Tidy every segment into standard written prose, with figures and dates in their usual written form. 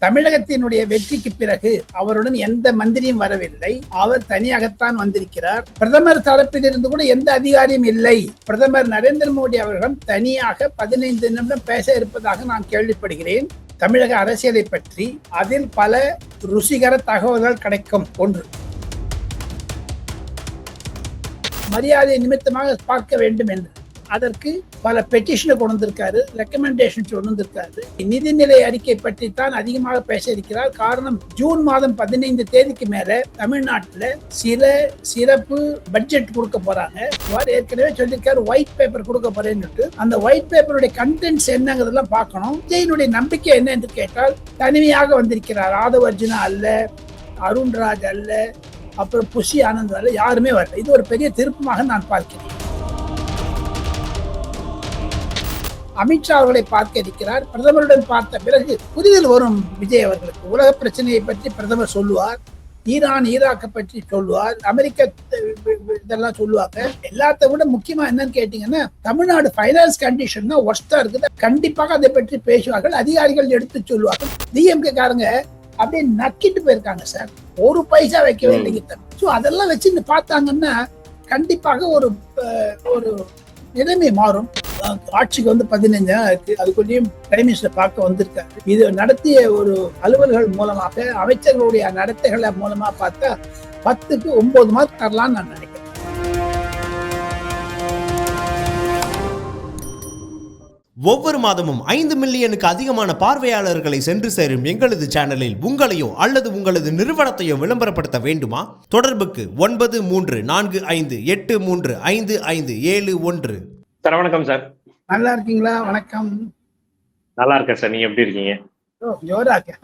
தமிழகத்தினுடைய வெற்றிக்கு பிறகு அவருடன் எந்த மந்திரியும் வரவில்லை. அவர் தனியாகத்தான் வந்திருக்கிறார். பிரதமர் தரப்பில் இருந்து கூட எந்த அதிகாரியும் இல்லை. பிரதமர் நரேந்திர மோடி அவர்களிடம் தனியாக 15 நிமிடம் பேச இருப்பதாக நான் கேள்விப்படுகிறேன். தமிழக அரசியலை பற்றி அதில் பல ருசிகர தகவல்கள் கிடைக்கும். ஒன்று, மரியாதை நிமித்தமாக பார்க்க வேண்டும் என்று அதற்கு பல பெட்டிஷனை கொண்டு வந்திருக்காரு, ரெக்கமெண்டேஷன் கொண்டு வந்திருக்காரு. நிதிநிலை அறிக்கை பற்றி தான் அதிகமாக பேச இருக்கிறார். காரணம், ஜூன் மாதம் 15 தேதிக்கு மேல தமிழ்நாட்டில் சில சிறப்பு பட்ஜெட் கொடுக்க போறாங்க. ஏற்கனவே சொல்லியிருக்காரு ஒயிட் பேப்பர் கொடுக்க போறேன்னு. அந்த ஒயிட் பேப்பருடைய கண்டென்ட்ஸ் என்னங்கிறதெல்லாம் பார்க்கணும். விஜயனுடைய நம்பிக்கை என்ன என்று கேட்டால், தனிமையாக வந்திருக்கிறார். ஆதவ அர்ஜுனா அல்ல, அருண்ராஜ் அல்ல, அப்புறம் புஷி ஆனந்த் அல்ல, யாருமே வரல. இது ஒரு பெரிய திருப்பமாக நான் பார்க்கிறேன். அமித்ஷா அவர்களை பார்க்க இருக்கிறார். பிரதமருடன் பார்த்த பிறகு புரிதல் வரும் விஜய் அவர்களுக்கு. உலக பிரச்சனையை பற்றி பிரதமர் சொல்லுவார், ஈரான் ஈராக்கை பற்றி சொல்லுவார், அமெரிக்க இதெல்லாம் சொல்லுவாங்க. எல்லாத்த விட முக்கியமா என்னன்னு கேட்டீங்கன்னா, தமிழ்நாடு ஃபைனான்ஸ் கண்டிஷன் தான் ஒர்ஸ்டா இருக்குது. கண்டிப்பாக அதை பற்றி பேசுவார்கள், அதிகாரிகள் எடுத்து சொல்லுவார்கள். டிஎம்கே காரங்க அப்படியே நக்கிட்டு போயிருக்காங்க சார், ஒரு பைசா வைக்கவே இல்லைங்க. ஸோ அதெல்லாம் வச்சு பார்த்தாங்கன்னா கண்டிப்பாக ஒரு ஒரு நிலைமை மாறும். ஆட்சிக்கு 15 நாள் இருக்கு. அதுக்குள்ளேயும் பிரைம் மினிஸ்டர் பார்க்க வந்திருக்காரு. இது நடத்திய ஒரு அலுவல்கள் மூலமாக, அமைச்சர்களுடைய நடத்தைகளை மூலமா பார்த்தா 10க்கு 9 மார்க் தரலாம்னு நான் நினைக்கிறேன். ஒவ்வொரு மாதமும் 5 மில்லியனுக்கு அதிகமான பார்வையாளர்களை சென்று சேரும் எங்களது சேனலில் உங்களையோ அல்லது உங்களது நிறுவனத்தையோ விளம்பரப்படுத்த வேண்டுமா? தொடர்புக்கு 9348355571. சார் வணக்கம் சார். நல்லா இருக்கீங்களா? வணக்கம். நல்லா இருக்கேன் சார், நீங்க எப்படி இருக்கீங்க? ஜோரா இருக்கேன்.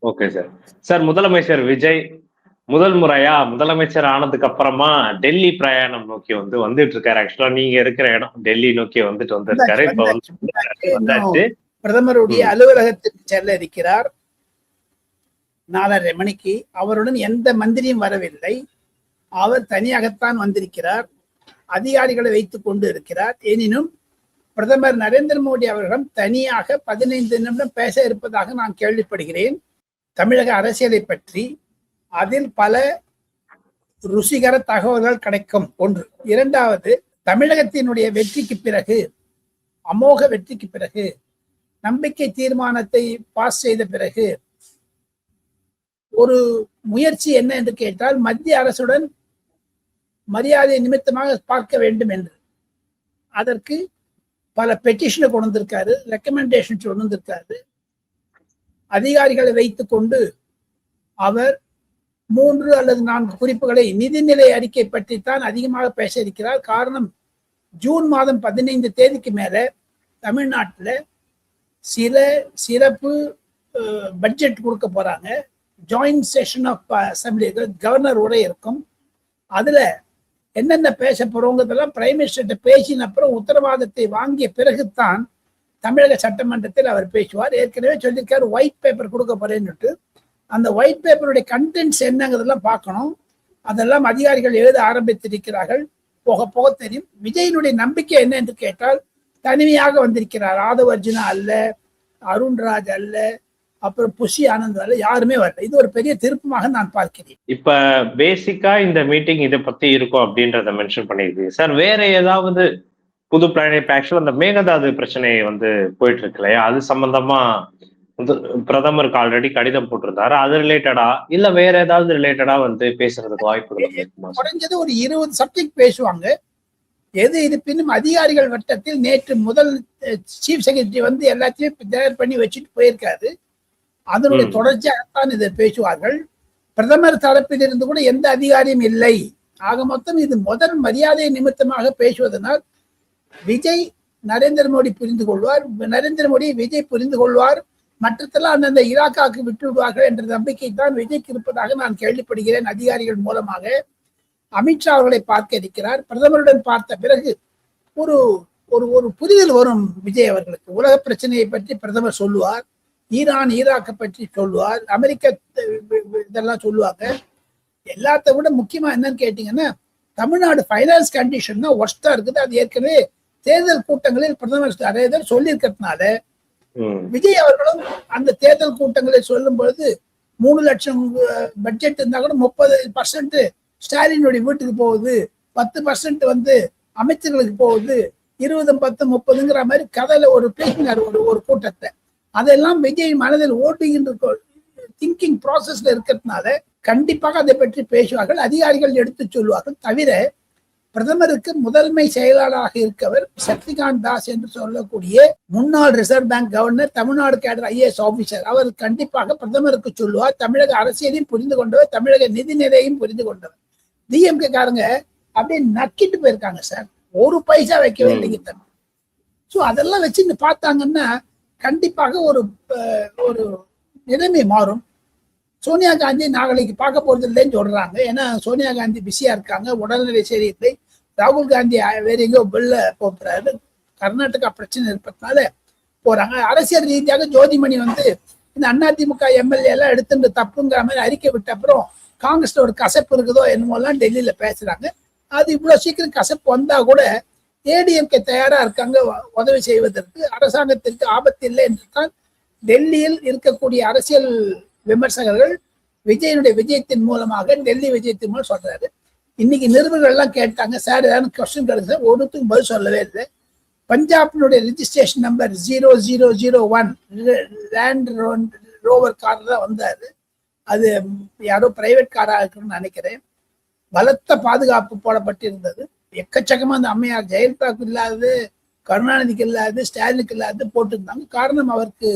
Okay sir. சார், முதலமைச்சர் விஜய் முதல் முறையா முதலமைச்சர் ஆனதுக்கு அப்புறமா டெல்லி பிரயாணம் நோக்கி வந்துட்டு இருக்காரு. ஆக்சுவலா நீங்க இருக்கிற இடம் டெல்லி நோக்கி வந்திருக்காரு. இப்ப வந்தாச்சு. பிரதமருடைய அலுவலகத்திற்கு செல்ல இருக்கிறார் 4:30 மணிக்கு. அவருடன் எந்த மந்திரியும் வரவில்லை. அவர் தனியாகத்தான் வந்திருக்கிறார். அதிகாரிகளை வைத்துக் கொண்டு இருக்கிறார். எனினும் பிரதமர் நரேந்திர மோடி அவர்களிடம் தனியாக 15 நிமிடம் பேச இருப்பதாக நான் கேள்விப்படுகிறேன். தமிழக அரசியலை பற்றி அதில் பல ருசிகர தகவல்கள் கிடைக்கும். ஒன்று. இரண்டாவது, தமிழகத்தினுடைய வெற்றிக்கு பிறகு, அமோக வெற்றிக்கு பிறகு, நம்பிக்கை தீர்மானத்தை பாஸ் செய்த பிறகு ஒரு முயற்சி என்ன என்று கேட்டால், மத்திய அரசுடன் மரியாதை நிமித்தமாக பார்க்க வேண்டும் என்று அதற்கு பல பெட்டிஷனை கொண்டு வந்திருக்காரு, ரெக்கமெண்டேஷன் கொண்டு வந்திருக்காரு. அதிகாரிகளை வைத்துக் கொண்டு அவர் 3 அல்லது 4 குறிப்புகளை, நிதிநிலை அறிக்கை பற்றி தான் அதிகமாக பேச இருக்கிறார். காரணம், ஜூன் மாதம் 15 தேதிக்கு மேல தமிழ்நாட்டில் சில சிறப்பு பட்ஜெட் கொடுக்க போறாங்க. Joint session of assembly governor உரை இருக்கும். அதுல என்னென்ன பேச போறோங்கிறதெல்லாம் பிரைம் மினிஸ்டர்கிட்ட பேசின அப்புறம் உத்தரவாதத்தை வாங்கிய பிறகுதான் தமிழக சட்டமன்றத்தில் அவர் பேசுவார். ஏற்கனவே சொல்லியிருக்காரு ஒயிட் பேப்பர் கொடுக்க போறேன்னுட்டு. அந்த ஒயிட் பேப்பருடைய கண்டென்ட்ஸ் என்னங்கிறதெல்லாம் பார்க்கணும். அதெல்லாம் அதிகாரிகள் எழுத ஆரம்பித்திருக்கிறார்கள். போக போக தெரியும். விஜயனுடைய நம்பிக்கை என்ன என்று கேட்டால், தனிமையாக வந்திருக்கிறார். ஆதவ அர்ஜுனா அல்ல, அருண்ராஜ் அல்ல, அப்புறம் புஷி ஆனந்த் அல்ல, யாருமே வரல. இது ஒரு பெரிய திருப்பமாக நான் பார்க்கிறேன். இப்ப பேசிக்கா இந்த மீட்டிங் இதை பத்தி இருக்கும் அப்படின்றத மென்ஷன் பண்ணிருக்கு சார். வேற ஏதாவது புது பிளான்? இப்ப ஆக்சுவலா அந்த மேகதாது பிரச்சனை போயிட்டு இருக்கு இல்லையா, அது சம்பந்தமா பிரதமருக்கு ஆல்ரெடி கடிதம் போட்டிருந்தாரு. அது ரிலேட்டடா இல்ல வேற ஏதாவது ரிலேட்டடா பேசுறதுக்கு வாய்ப்புகள்? குறைஞ்சது ஒரு 20 சப்ஜெக்ட் பேசுவாங்க. எது இருப்பினும் அதிகாரிகள் வட்டத்தில் நேற்று முதல் சீஃப் செக்ரட்டரி எல்லாத்தையும் தயார் பண்ணி வச்சுட்டு போயிருக்காரு. அதனுடைய தொடர்ச்சியாகத்தான் இதை பேசுவார்கள். பிரதமர் தரப்பில் இருந்து கூட எந்த அதிகாரியும் இல்லை. ஆக மொத்தம் இது முதல் மரியாதை நிமித்தமாக பேசுவதனால் விஜய் நரேந்திர மோடி புரிந்து கொள்வார், நரேந்திர மோடி விஜய் புரிந்து கொள்வார், மற்றதெல்லாம் அந்தந்த இலாக்காவுக்கு விட்டு விடுவார்கள் என்ற நம்பிக்கை தான் விஜய்க்கு இருப்பதாக நான் கேள்விப்படுகிறேன். அதிகாரிகள் மூலமாக அமித்ஷா அவர்களை பார்க்க இருக்கிறார். பிரதமருடன் பார்த்த பிறகு ஒரு ஒரு புரிதல் வரும் விஜய் அவர்களுக்கு. உலக பிரச்சனையை பற்றி பிரதமர் சொல்லுவார், ஈரான் ஈராக்கை பற்றி சொல்லுவார், அமெரிக்க இதெல்லாம் சொல்லுவாங்க. எல்லாத்த விட முக்கியமா என்னன்னு கேட்டீங்கன்னா, தமிழ்நாடு ஃபைனான்ஸ் கண்டிஷன் தான் ஒர்ஸ்டா இருக்குது. அது ஏற்கனவே தேர்தல் கூட்டங்களில் பிரதமர் நிறைய பேர் சொல்லியிருக்கிறதுனால விஜய் அவர்களும் அந்த தேர்தல் கூட்டங்களை சொல்லும் பொழுது 3 லட்சம் பட்ஜெட் இருந்தா கூட 30% ஸ்டாலினுடைய வீட்டுக்கு போகுது, 10% வந்து அமைச்சர்களுக்கு போகுது, 20 10 30ங்கிற மாதிரி கதையில ஒரு பேசினார் ஒரு கூட்டத்தை. அதெல்லாம் விஜய் மனதில் ஓட்டுகின்ற திங்கிங் ப்ராசஸ்ல இருக்கிறதுனால கண்டிப்பாக அதை பற்றி பேசுவார்கள், அதிகாரிகள் எடுத்து சொல்வார்கள். தவிர பிரதமருக்கு முதன்மை செயலாளராக இருக்கவர் சக்திகாந்த் தாஸ் என்று சொல்லக்கூடிய முன்னாள் ரிசர்வ் பேங்க் கவர்னர், தமிழ்நாடு கேடர் IAS ஆபீசர். அவர் கண்டிப்பாக பிரதமருக்கு சொல்லுவார். தமிழக அரசியலையும் புரிந்து கொண்டவர், தமிழக நிதி நிலையையும் புரிந்து கொண்டவர். DMK காரங்க அப்படியே நக்கிட்டு போயிருக்காங்க சார், ஒரு பைசா வைக்கவே இல்லைங்க தம்பி. ஸோ அதெல்லாம் வச்சு பார்த்தாங்கன்னா கண்டிப்பாக ஒரு நிலைமை மாறும். சோனியா காந்தி நாளைக்கு பார்க்க போறது இல்லைன்னு சொல்றாங்க. ஏன்னா சோனியா காந்தி பிஸியா இருக்காங்க, உடல்நிலை சரியில்லை. ராகுல் காந்தி வேற எங்கேயோ வெளில போறாரு, கர்நாடகா பிரச்சனை இருப்பதுனால போறாங்க. அரசியல் ரீதியாக ஜோதிமணி வந்து இந்த அதிமுக MLA எல்லாம் எடுத்துட்டு தப்புங்கிற மாதிரி அறிக்கை விட்ட அப்புறம் காங்கிரஸ்ல ஒரு கசப்பு இருக்குதோ என்னமோலாம் டெல்லியில பேசுறாங்க. அது இவ்வளவு சீக்கிரம் கசப்பு வந்தா கூட ADMK தயாரா இருக்காங்க உதவி செய்வதற்கு. அரசாங்கத்திற்கு ஆபத்து இல்லை என்று தான் டெல்லியில் இருக்கக்கூடிய அரசியல் விமர்சகர்கள் விஜயத்தின் மூலமாக டெல்லி விஜயத்தின் மூலம் சொல்றாரு. இன்னைக்கு நிருபர்கள் எல்லாம் கேட்டாங்க, சார் ஏதாவது கொஸ்டின் கிடையாது, ஒருத்துக்கும் பதில் சொல்லவே இல்லை. பஞ்சாபினுடைய registration number 0001 Land Rover car தான் வந்தாரு. அது யாரோ பிரைவேட் காரா இருக்குன்னு நினைக்கிறேன். பலத்த பாதுகாப்பு போடப்பட்டிருந்தது. எக்கச்சக்கமா அந்த அம்மையார் ஜெயலலிதாவுக்கு இல்லாதது, கருணாநிதிக்கு இல்லாதது, ஸ்டாலினுக்கு இல்லாதது போட்டிருந்தாங்க. காரணம் அவருக்கு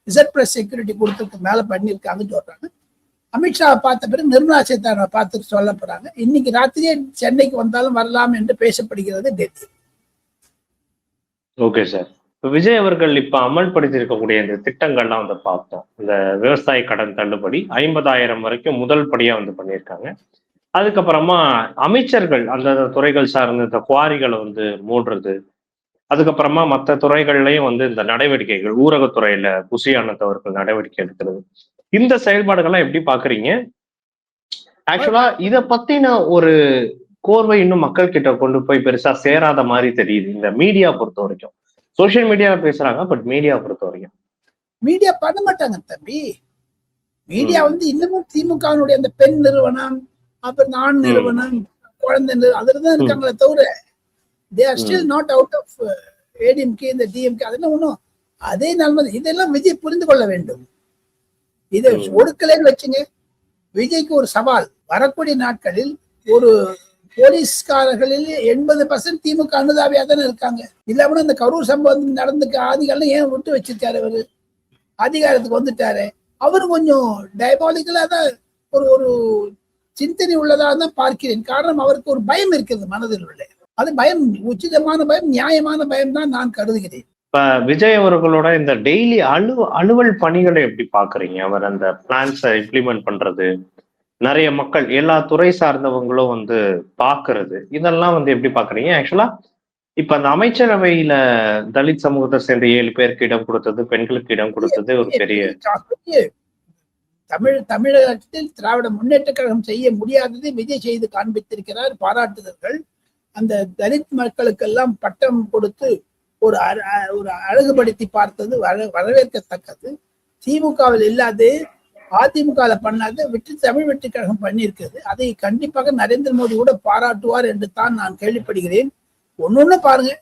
Z+ செக்யூரிட்டி கொடுத்துருக்கு மேல பண்ணியிருக்காங்கன்னு சொல்றாங்க. அமித்ஷா பார்த்த பிறகு நிர்மலா சீதாராமன் பார்த்துட்டு சொல்ல போறாங்க. இன்னைக்கு ராத்திரியே சென்னைக்கு வந்தாலும் வரலாம் என்று பேசப்படுகிறது டெல்லி. Okay sir. இப்போ விஜய் அவர்கள் இப்ப அமல்படுத்தி இருக்கக்கூடிய இந்த திட்டங்கள்லாம் வந்து பார்த்தோம். இந்த விவசாய கடன் தள்ளுபடி 50,000 வரைக்கும் முதல் படியா வந்து பண்ணியிருக்காங்க. அதுக்கப்புறமா அமைச்சர்கள் அந்த துறைகள் சார்ந்த இந்த குவாரிகளை வந்து மூடுறது, அதுக்கப்புறமா மற்ற துறைகள்லயும் வந்து இந்த நடவடிக்கைகள், ஊரகத்துறையில புசியானத்தவர்கள் நடவடிக்கை எடுக்கிறது, இந்த செயல்பாடுகள்லாம் எப்படி பாக்குறீங்க? ஆக்சுவலா இத பத்தின ஒரு கோர்வை இன்னும் மக்கள் கிட்ட கொண்டு போய் பெருசா சேராத மாதிரி தெரியுது இந்த மீடியா பொறுத்த வரைக்கும். சோசியல் மீடியால பேசுறாங்க, பட் மீடியா பொறுத்த வரைக்கும் மீடியா பண்ண மாட்டாங்க தம்பி. மீடியா வந்து இன்னமும் திமுகவினுடைய அந்த பெண் நிறுவனம், அப்புறம் ஆண் நிறுவனம், குழந்தை நிறுவனம் அதுலதான் இருக்காங்களே தவிர they are still not out of ADMK இந்த DMK. அதெல்லாம் ஒண்ணும் அதே நன்மை. இதெல்லாம் விஜய் புரிந்து கொள்ள வேண்டும். இதை ஒடுக்கலைன்னு வச்சுங்க. விஜய்க்கு ஒரு சவால், வரக்கூடிய நாட்களில் ஒரு போலீஸ்காரர்களில் 80% திமுக அனுதாபியா தானே இருக்காங்க. இல்லாம இந்த கரூர் சம்பவம் நடந்துக்க ஆதிகாலம் ஏன் விட்டு வச்சிருக்காரு? அவரு அதிகாரத்துக்கு வந்துட்டாரு. அவரு கொஞ்சம் டயபாலிக்கலா தான் ஒரு சிந்தனை உள்ளதா தான் பார்க்கிறேன். காரணம் அவருக்கு ஒரு பயம் இருக்கிறது மனதில் உள்ள. அது பயம் உச்சிதமான பயம், நியாயமான பயம் தான் நான் கருதுகிறேன். இப்ப விஜய் அவர்களோட இந்த டெய்லி அலுவல் பணிகளை எப்படி பாக்குறீங்க? அவர் அந்த பிளான்ஸை இம்ப்ளிமெண்ட் பண்றது, நிறைய மக்கள் எல்லா துறை சார்ந்தவங்களும் வந்து பாக்குறது, இதெல்லாம் வந்து எப்படி பாக்குறீங்க? ஆக்சுவலா இப்ப அந்த அமைச்சரவையில தலித் சமூகத்தை சேர்ந்த 7 பேருக்கு இடம் கொடுத்தது, பெண்களுக்கு இடம் கொடுத்தது ஒரு பெரிய தமிழகத்தில் திராவிட முன்னேற்ற கழகம் செய்ய முடியாததை விஜய் செய்து காண்பித்திருக்கிறார். பாராட்டுதல்கள். அந்த தலித் மக்களுக்கெல்லாம் பட்டம் கொடுத்து ஒரு அழகுபடுத்தி பார்த்தது வரவேற்கத்தக்கது. திமுகவில் இல்லாது அதிமுக பண்ணாது தமிழ் வெற்றி கழகம் பண்ணியிருக்கிறது. அதை கண்டிப்பாக நரேந்திர மோடி கூட பாராட்டுவார் என்று தான் நான் கேள்விப்படுகிறேன். ஒன்னொன்னு பாருங்க,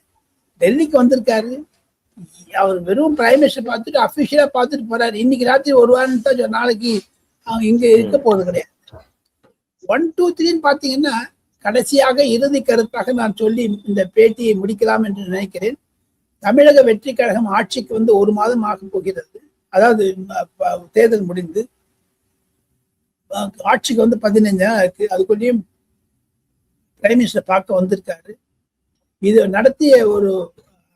டெல்லிக்கு வந்திருக்காரு. அவர் வெறும் பிரைம் மினிஸ்டர் பார்த்துட்டு அபிஷியலா பார்த்துட்டு போறாரு. இன்னைக்கு ராத்திரி ஒரு வாரம் தான், நாளைக்கு அவங்க இங்க இருக்க போறது கிடையாது. 1 2 3 பாத்தீங்கன்னா கடைசியாக இறுதி கருத்தாக நான் சொல்லி இந்த பேட்டியை முடிக்கலாம் என்று நினைக்கிறேன். தமிழக வெற்றி கழகம் ஆட்சிக்கு வந்து 1 மாதம் ஆக போகிறது. அதாவது தேர்தல் முடிந்து ஆட்சிக்கு வந்து 15 நாள் இருக்கு. அதுக்குள்ளேயும் பிரைம் மினிஸ்டர் பார்க்க வந்திருக்காரு. இது நடத்திய ஒரு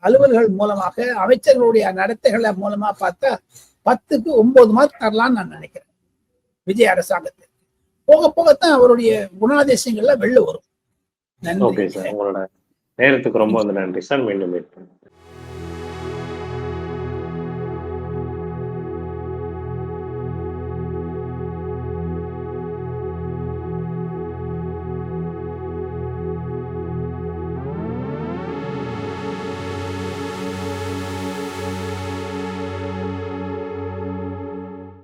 அலுவல்கள் மூலமாக, அமைச்சர்களுடைய நடத்தைகளை மூலமா பார்த்தா 10க்கு 9 மார்க் தரலாம்னு நான் நினைக்கிறேன் விஜய் அரசாங்கத்தில். போக போகத்தான் அவருடைய குணாதிசயங்கள்ல வெளில வரும். நன்றி. உங்களோட நேரத்துக்கு ரொம்ப நன்றி சார். மீண்டும்